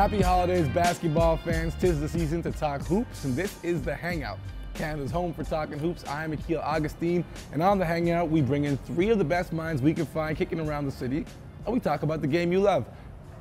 Happy holidays, basketball fans. 'Tis the season to talk hoops, and this is the Hangout, Canada's home for talking hoops. I am Akil Augustine, and on the Hangout, we bring in three of the best minds we can find kicking around the city, and we talk about the game you love.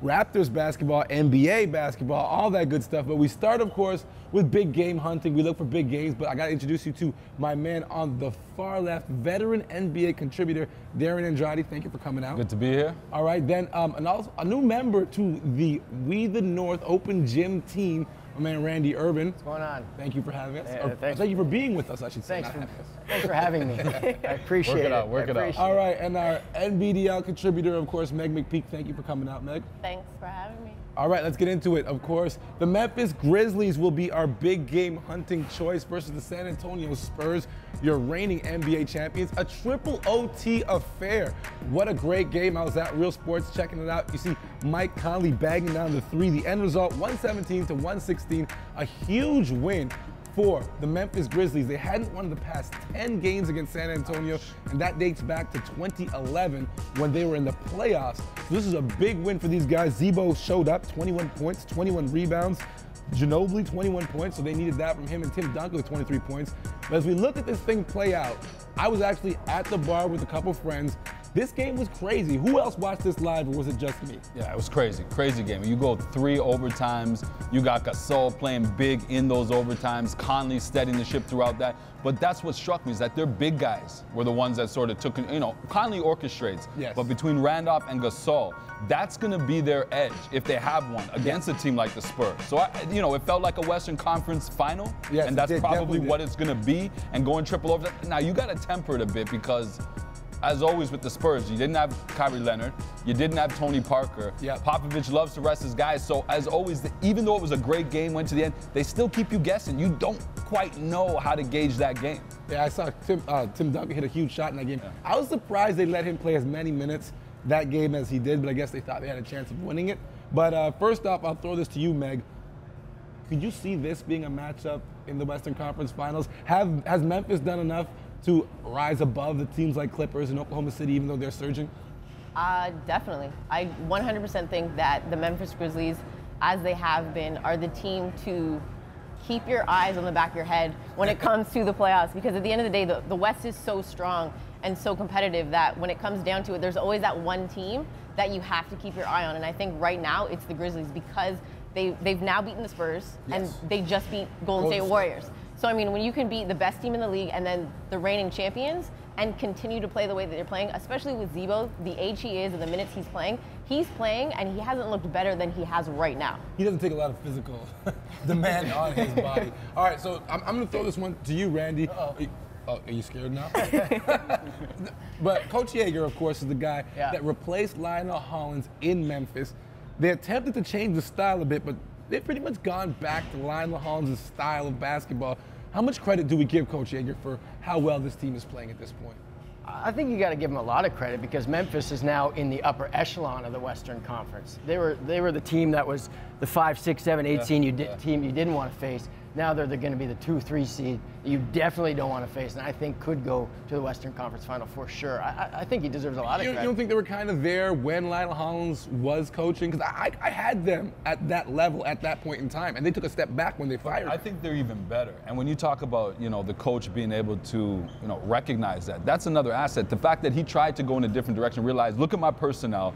Raptors basketball, NBA basketball, all that good stuff. But we start, of course, with big game hunting. We look for big games, but I got to introduce you to my man on the far left, veteran NBA contributor, Darren Andrade. Thank you for coming out. Good to be here. All right, then and also a new member to the We the North Open Gym team, my man Randy Urban. What's going on? Thank you for having us. Thanks. Thank you for being with us, I should say. Thanks for having me. I appreciate it. Work it out. All right, and our NBDL contributor, of course, Meg McPeak. Thank you for coming out, Meg. Thanks for having me. All right, let's get into it. Of course, the Memphis Grizzlies will be our big game hunting choice versus the San Antonio Spurs, your reigning NBA champions. A triple OT affair. What a great game. I was at Real Sports checking it out. You see Mike Conley bagging down the three. The end result, 117 to 116. A huge win for the Memphis Grizzlies. They hadn't won the past 10 games against San Antonio, and that dates back to 2011 when they were in the playoffs. So this is a big win for these guys. Zebo showed up, 21 points, 21 rebounds. Ginobili, 21 points, so they needed that from him, and Tim Duncan with 23 points. But as we look at this thing play out, I was actually at the bar with a couple friends. This game was crazy. Who else watched this live, or was it just me? Yeah, it was crazy. Crazy game. You go 3 overtimes. You got Gasol playing big in those overtimes. Conley steadying the ship throughout that. But that's what struck me, is that their big guys were the ones that sort of took, Conley orchestrates. Yes. But between Randolph and Gasol, that's going to be their edge if they have one against a team like the Spurs. So, it felt like a Western Conference final. Yes, and that's probably what did. it's going to be. And going triple overtime. Now, you got to temper it a bit because, as always with the Spurs, you didn't have Kyrie Leonard, you didn't have Tony Parker. Yeah. Popovich loves to rest his guys, so as always, even though it was a great game, went to the end, they still keep you guessing. You don't quite know how to gauge that game. Yeah, I saw Tim Duncan hit a huge shot in that game. Yeah. I was surprised they let him play as many minutes that game as he did, but I guess they thought they had a chance of winning it. But first off, I'll throw this to you, Meg. Could you see this being a matchup in the Western Conference Finals? Has Memphis done enough to rise above the teams like Clippers and Oklahoma City, even though they're surging? Definitely. I 100% think that the Memphis Grizzlies, as they have been, are the team to keep your eyes on the back of your head when it comes to the playoffs. Because at the end of the day, the West is so strong and so competitive that when it comes down to it, there's always that one team that you have to keep your eye on. And I think right now it's the Grizzlies, because they've now beaten the Spurs, yes, and they just beat Golden State Warriors. So, I mean, when you can beat the best team in the league and then the reigning champions and continue to play the way that they're playing, especially with Zebo, the age he is and the minutes he's playing and he hasn't looked better than he has right now. He doesn't take a lot of physical demand on his body. All right, so I'm going to throw this one to you, Randy. Are you scared now? But Coach Joerger, of course, is the guy that replaced Lionel Hollins in Memphis. They attempted to change the style a bit, but they've pretty much gone back to Lionel Hollins' style of basketball. How much credit do we give Coach Joerger for how well this team is playing at this point? I think you got to give him a lot of credit, because Memphis is now in the upper echelon of the Western Conference. They were the team that was the 5, 6, 7, 8 team you didn't want to face. Now they're going to be the 2, 3 seed that you definitely don't want to face, and I think could go to the Western Conference Final for sure. I think he deserves a lot of credit. You don't think they were kind of there when Lionel Hollins was coaching? Because I had them at that level at that point in time, and they took a step back when they fired him. I think they're even better. And when you talk about, the coach being able to, recognize that, that's another asset. The fact that he tried to go in a different direction, realized, look at my personnel.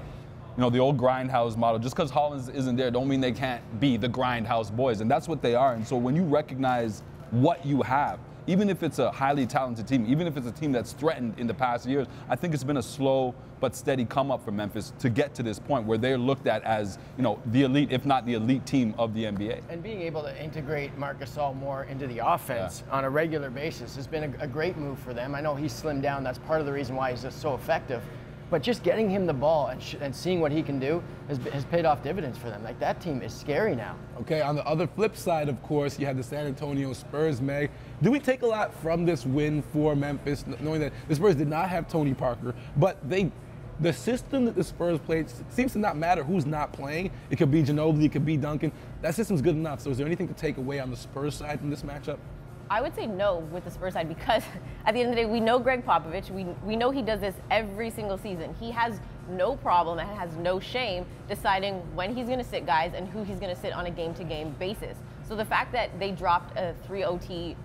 The old grindhouse model. Just because Hollins isn't there don't mean they can't be the grindhouse boys, and that's what they are. And so when you recognize what you have, even if it's a highly talented team, even if it's a team that's threatened in the past years, I think it's been a slow but steady come up for Memphis to get to this point where they're looked at as, the elite, if not the elite team of the NBA. And being able to integrate Marc Gasol more into the offense on a regular basis has been a great move for them. I know he's slimmed down. That's part of the reason why he's just so effective. But just getting him the ball and seeing what he can do has paid off dividends for them. Like, that team is scary now. Okay, on the other flip side, of course, you had the San Antonio Spurs, Meg. Do we take a lot from this win for Memphis, knowing that the Spurs did not have Tony Parker, but the system that the Spurs played seems to not matter who's not playing. It could be Ginobili, it could be Duncan. That system's good enough. So is there anything to take away on the Spurs side from this matchup? I would say no with the Spurs side, because at the end of the day, we know Greg Popovich. We know he does this every single season. He has no problem and has no shame deciding when he's going to sit guys and who he's going to sit on a game-to-game basis. So the fact that they dropped a 3 OT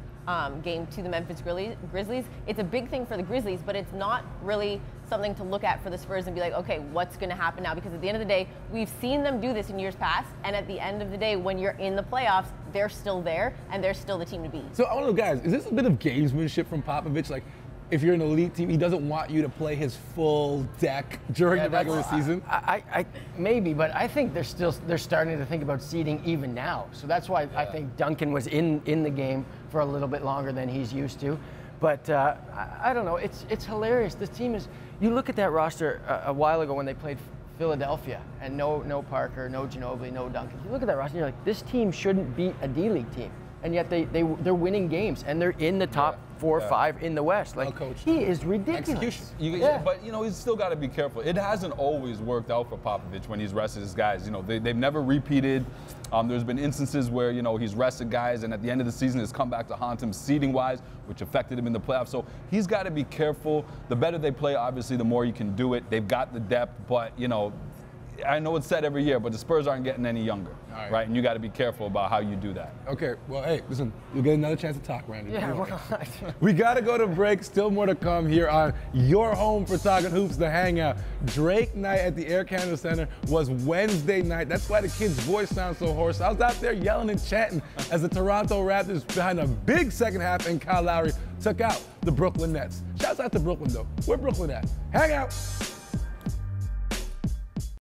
game to the Memphis Grizzlies, it's a big thing for the Grizzlies, but it's not really something to look at for the Spurs and be like, okay, what's going to happen now? Because at the end of the day, we've seen them do this in years past, and at the end of the day, when you're in the playoffs, they're still there, and they're still the team to beat. So I don't know, guys, is this a bit of gamesmanship from Popovich? Like, if you're an elite team, he doesn't want you to play his full deck during the regular season? I maybe, but I think they're starting to think about seeding even now. So that's why I think Duncan was in the game for a little bit longer than he's used to. But I don't know. It's hilarious. This team is. You look at that roster a while ago when they played Philadelphia, and no Parker, no Ginobili, no Duncan. You look at that roster, and you're like, this team shouldn't beat a D-League team, and yet they're winning games, and they're in the top 4 or 5 in the West. Like, he is ridiculous. Execution. But he's still got to be careful. It hasn't always worked out for Popovich when he's rested his guys. They've never repeated. There's been instances where he's rested guys, and at the end of the season, it's come back to haunt him seeding-wise, which affected him in the playoffs. So he's got to be careful. The better they play, obviously, the more you can do it. They've got the depth, but I know it's said every year, but the Spurs aren't getting any younger, right? And you got to be careful about how you do that. Okay, well, hey, listen, you'll get another chance to talk, Randy. Yeah, we got to go to break. Still more to come here on your home for Talking Hoops, The Hangout. Drake night at the Air Canada Center was Wednesday night. That's why the kid's voice sounds so hoarse. I was out there yelling and chanting as the Toronto Raptors, behind a big second half, and Kyle Lowry took out the Brooklyn Nets. Shouts out to Brooklyn, though. Where Brooklyn at? Hangout.